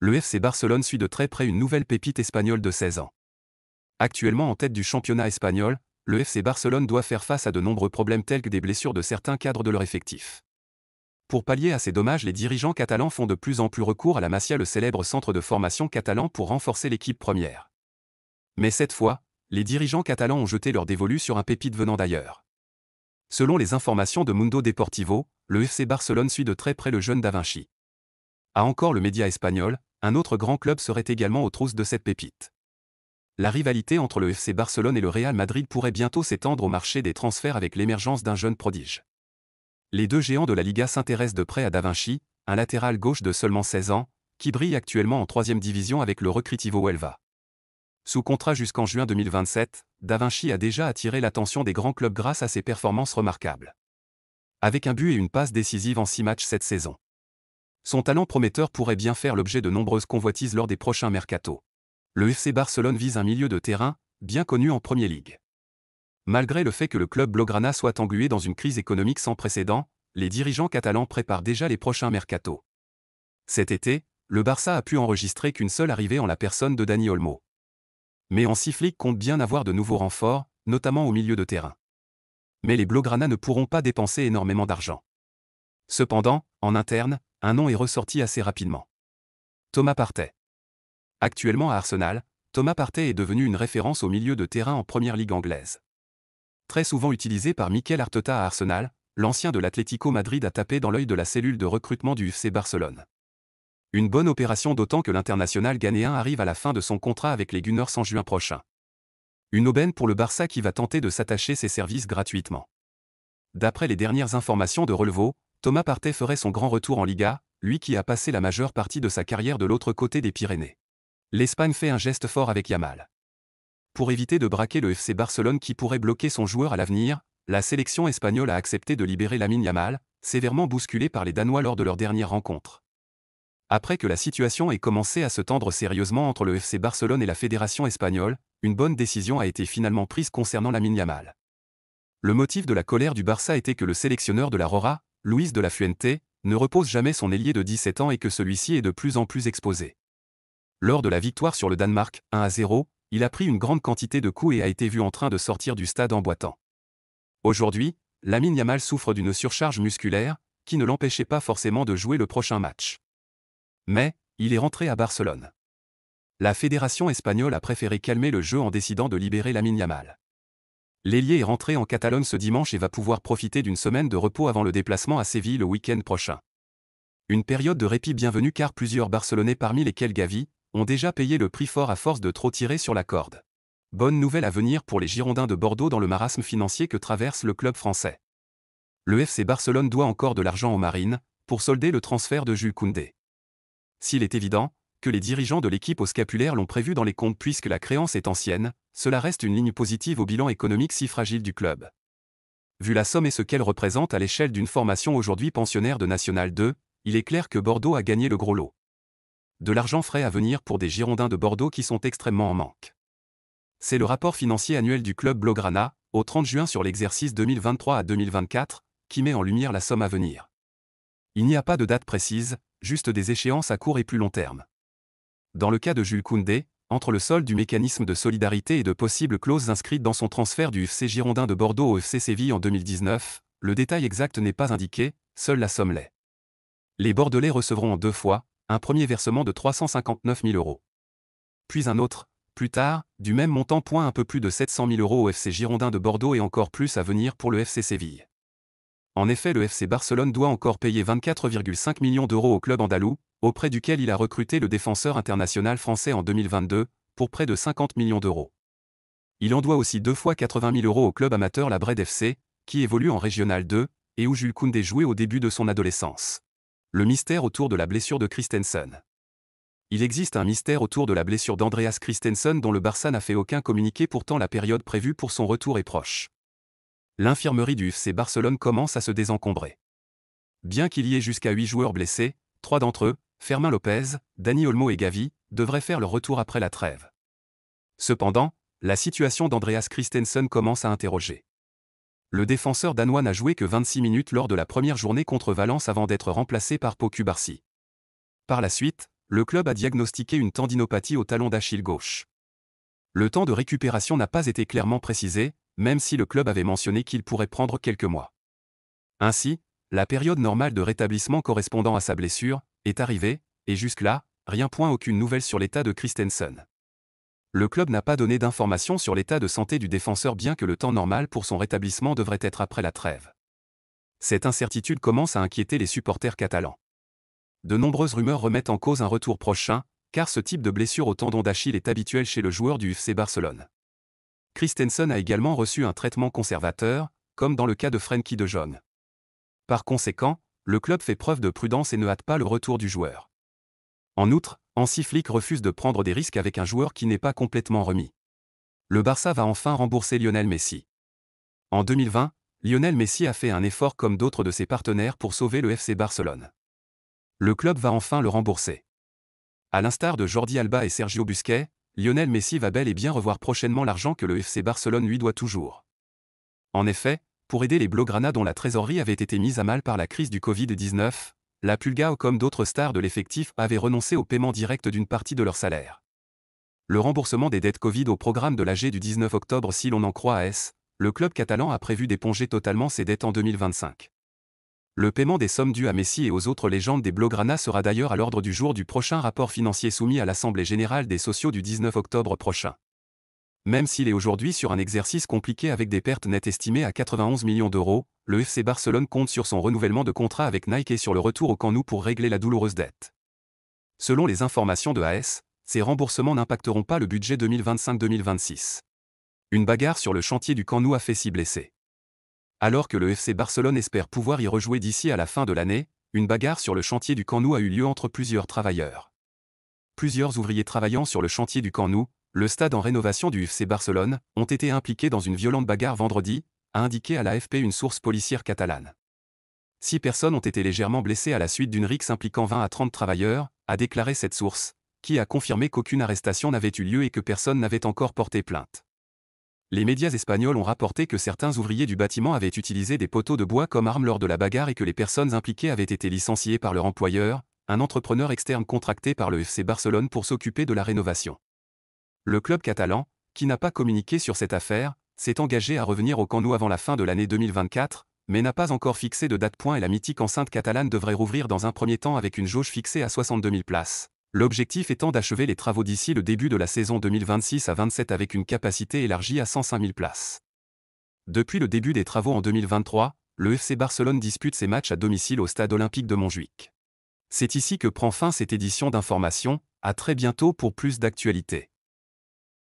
Le FC Barcelone suit de très près une nouvelle pépite espagnole de 16 ans. Actuellement en tête du championnat espagnol, le FC Barcelone doit faire face à de nombreux problèmes tels que des blessures de certains cadres de leur effectif. Pour pallier à ces dommages, les dirigeants catalans font de plus en plus recours à la Masia, le célèbre centre de formation catalan, pour renforcer l'équipe première. Mais cette fois, les dirigeants catalans ont jeté leur dévolu sur un pépite venant d'ailleurs. Selon les informations de Mundo Deportivo, le FC Barcelone suit de très près le jeune Da Vinci. A encore le média espagnol, un autre grand club serait également aux trousses de cette pépite. La rivalité entre le FC Barcelone et le Real Madrid pourrait bientôt s'étendre au marché des transferts avec l'émergence d'un jeune prodige. Les deux géants de la Liga s'intéressent de près à Da Vinci, un latéral gauche de seulement 16 ans, qui brille actuellement en 3e division avec le Recreativo Huelva. Sous contrat jusqu'en juin 2027, Da Vinci a déjà attiré l'attention des grands clubs grâce à ses performances remarquables. Avec un but et une passe décisive en 6 matchs cette saison. Son talent prometteur pourrait bien faire l'objet de nombreuses convoitises lors des prochains mercatos. Le FC Barcelone vise un milieu de terrain, bien connu en Premier League. Malgré le fait que le club blaugrana soit englué dans une crise économique sans précédent, les dirigeants catalans préparent déjà les prochains mercatos. Cet été, le Barça a pu enregistrer qu'une seule arrivée en la personne de Dani Olmo. Mais Hansi Flick compte bien avoir de nouveaux renforts, notamment au milieu de terrain. Mais les blaugrana ne pourront pas dépenser énormément d'argent. Cependant, en interne, un nom est ressorti assez rapidement. Thomas Partey. Actuellement à Arsenal, Thomas Partey est devenu une référence au milieu de terrain en Première Ligue anglaise. Très souvent utilisé par Mikel Arteta à Arsenal, l'ancien de l'Atlético Madrid a tapé dans l'œil de la cellule de recrutement du FC Barcelone. Une bonne opération, d'autant que l'international ghanéen arrive à la fin de son contrat avec les Gunners en juin prochain. Une aubaine pour le Barça qui va tenter de s'attacher ses services gratuitement. D'après les dernières informations de Relevo, Thomas Partey ferait son grand retour en Liga, lui qui a passé la majeure partie de sa carrière de l'autre côté des Pyrénées. L'Espagne fait un geste fort avec Yamal. Pour éviter de braquer le FC Barcelone qui pourrait bloquer son joueur à l'avenir, la sélection espagnole a accepté de libérer Lamine Yamal, sévèrement bousculé par les Danois lors de leur dernière rencontre. Après que la situation ait commencé à se tendre sérieusement entre le FC Barcelone et la fédération espagnole, une bonne décision a été finalement prise concernant Lamine Yamal. Le motif de la colère du Barça était que le sélectionneur de la Rora, Luis de la Fuente, ne repose jamais son ailier de 17 ans et que celui-ci est de plus en plus exposé. Lors de la victoire sur le Danemark, 1-0, il a pris une grande quantité de coups et a été vu en train de sortir du stade en boitant. Aujourd'hui, Lamine Yamal souffre d'une surcharge musculaire, qui ne l'empêchait pas forcément de jouer le prochain match. Mais, il est rentré à Barcelone. La fédération espagnole a préféré calmer le jeu en décidant de libérer Lamine Yamal. L'ailier est rentré en Catalogne ce dimanche et va pouvoir profiter d'une semaine de repos avant le déplacement à Séville le week-end prochain. Une période de répit bienvenue car plusieurs Barcelonais, parmi lesquels Gavi, ont déjà payé le prix fort à force de trop tirer sur la corde. Bonne nouvelle à venir pour les Girondins de Bordeaux dans le marasme financier que traverse le club français. Le FC Barcelone doit encore de l'argent aux Marines, pour solder le transfert de Jules Koundé. S'il est évident que les dirigeants de l'équipe au scapulaire l'ont prévu dans les comptes puisque la créance est ancienne, cela reste une ligne positive au bilan économique si fragile du club. Vu la somme et ce qu'elle représente à l'échelle d'une formation aujourd'hui pensionnaire de National 2, il est clair que Bordeaux a gagné le gros lot. De l'argent frais à venir pour des Girondins de Bordeaux qui sont extrêmement en manque. C'est le rapport financier annuel du club blaugrana, au 30 juin sur l'exercice 2023 à 2024, qui met en lumière la somme à venir. Il n'y a pas de date précise, juste des échéances à court et plus long terme. Dans le cas de Jules Koundé, entre le solde du mécanisme de solidarité et de possibles clauses inscrites dans son transfert du FC Girondins de Bordeaux au FC Séville en 2019, le détail exact n'est pas indiqué, seule la somme l'est. Les Bordelais recevront en 2 fois, un premier versement de 359 000 €. Puis un autre, plus tard, du même montant, un peu plus de 700 000 € au FC Girondins de Bordeaux et encore plus à venir pour le FC Séville. En effet, le FC Barcelone doit encore payer 24,5 millions d'euros au club andalou, auprès duquel il a recruté le défenseur international français en 2022, pour près de 50 millions d'euros. Il en doit aussi 2 fois 80 000 € au club amateur la Bred FC, qui évolue en Régional 2, et où Jules Koundé jouait au début de son adolescence. Le mystère autour de la blessure de Christensen. Il existe un mystère autour de la blessure d'Andreas Christensen dont le Barça n'a fait aucun communiqué, pourtant la période prévue pour son retour est proche. L'infirmerie du FC Barcelone commence à se désencombrer. Bien qu'il y ait jusqu'à 8 joueurs blessés, 3 d'entre eux, Fermin Lopez, Dani Olmo et Gavi, devraient faire leur retour après la trêve. Cependant, la situation d'Andreas Christensen commence à interroger. Le défenseur danois n'a joué que 26 minutes lors de la première journée contre Valence avant d'être remplacé par Pau Cubarsí. Par la suite, le club a diagnostiqué une tendinopathie au talon d'Achille gauche. Le temps de récupération n'a pas été clairement précisé, même si le club avait mentionné qu'il pourrait prendre quelques mois. Ainsi, la période normale de rétablissement correspondant à sa blessure est arrivée, et jusque-là, aucune nouvelle sur l'état de Christensen. Le club n'a pas donné d'informations sur l'état de santé du défenseur bien que le temps normal pour son rétablissement devrait être après la trêve. Cette incertitude commence à inquiéter les supporters catalans. De nombreuses rumeurs remettent en cause un retour prochain, car ce type de blessure au tendon d'Achille est habituel chez le joueur du FC Barcelone. Christensen a également reçu un traitement conservateur, comme dans le cas de Frenkie de Jong. Par conséquent, le club fait preuve de prudence et ne hâte pas le retour du joueur. En outre, Hansi Flick refuse de prendre des risques avec un joueur qui n'est pas complètement remis. Le Barça va enfin rembourser Lionel Messi. En 2020, Lionel Messi a fait un effort comme d'autres de ses partenaires pour sauver le FC Barcelone. Le club va enfin le rembourser. À l'instar de Jordi Alba et Sergio Busquets, Lionel Messi va bel et bien revoir prochainement l'argent que le FC Barcelone lui doit toujours. En effet, pour aider les Blaugrana dont la trésorerie avait été mise à mal par la crise du Covid-19, la Pulga comme d'autres stars de l'effectif avaient renoncé au paiement direct d'une partie de leur salaire. Le remboursement des dettes Covid au programme de l'AG du 19 octobre si l'on en croit AS, le club catalan a prévu d'éponger totalement ses dettes en 2025. Le paiement des sommes dues à Messi et aux autres légendes des Blaugrana sera d'ailleurs à l'ordre du jour du prochain rapport financier soumis à l'Assemblée générale des sociaux du 19 octobre prochain. Même s'il est aujourd'hui sur un exercice compliqué avec des pertes nettes estimées à 91 millions d'euros, le FC Barcelone compte sur son renouvellement de contrat avec Nike et sur le retour au Camp Nou pour régler la douloureuse dette. Selon les informations de AS, ces remboursements n'impacteront pas le budget 2025-2026. Une bagarre sur le chantier du Camp Nou a fait 6 blessés. Alors que le FC Barcelone espère pouvoir y rejouer d'ici à la fin de l'année, une bagarre sur le chantier du Camp Nou a eu lieu entre plusieurs travailleurs. Plusieurs ouvriers travaillant sur le chantier du Camp Nou, le stade en rénovation du FC Barcelone, ont été impliqués dans une violente bagarre vendredi, a indiqué à l'AFP une source policière catalane. 6 personnes ont été légèrement blessées à la suite d'une rixe impliquant 20 à 30 travailleurs, a déclaré cette source, qui a confirmé qu'aucune arrestation n'avait eu lieu et que personne n'avait encore porté plainte. Les médias espagnols ont rapporté que certains ouvriers du bâtiment avaient utilisé des poteaux de bois comme armes lors de la bagarre et que les personnes impliquées avaient été licenciées par leur employeur, un entrepreneur externe contracté par le FC Barcelone pour s'occuper de la rénovation. Le club catalan, qui n'a pas communiqué sur cette affaire, s'est engagé à revenir au Camp Nou avant la fin de l'année 2024, mais n'a pas encore fixé de date point et la mythique enceinte catalane devrait rouvrir dans un premier temps avec une jauge fixée à 62 000 places. L'objectif étant d'achever les travaux d'ici le début de la saison 2026 à 27 avec une capacité élargie à 105 000 places. Depuis le début des travaux en 2023, le FC Barcelone dispute ses matchs à domicile au stade olympique de Montjuïc. C'est ici que prend fin cette édition d'information, à très bientôt pour plus d'actualités.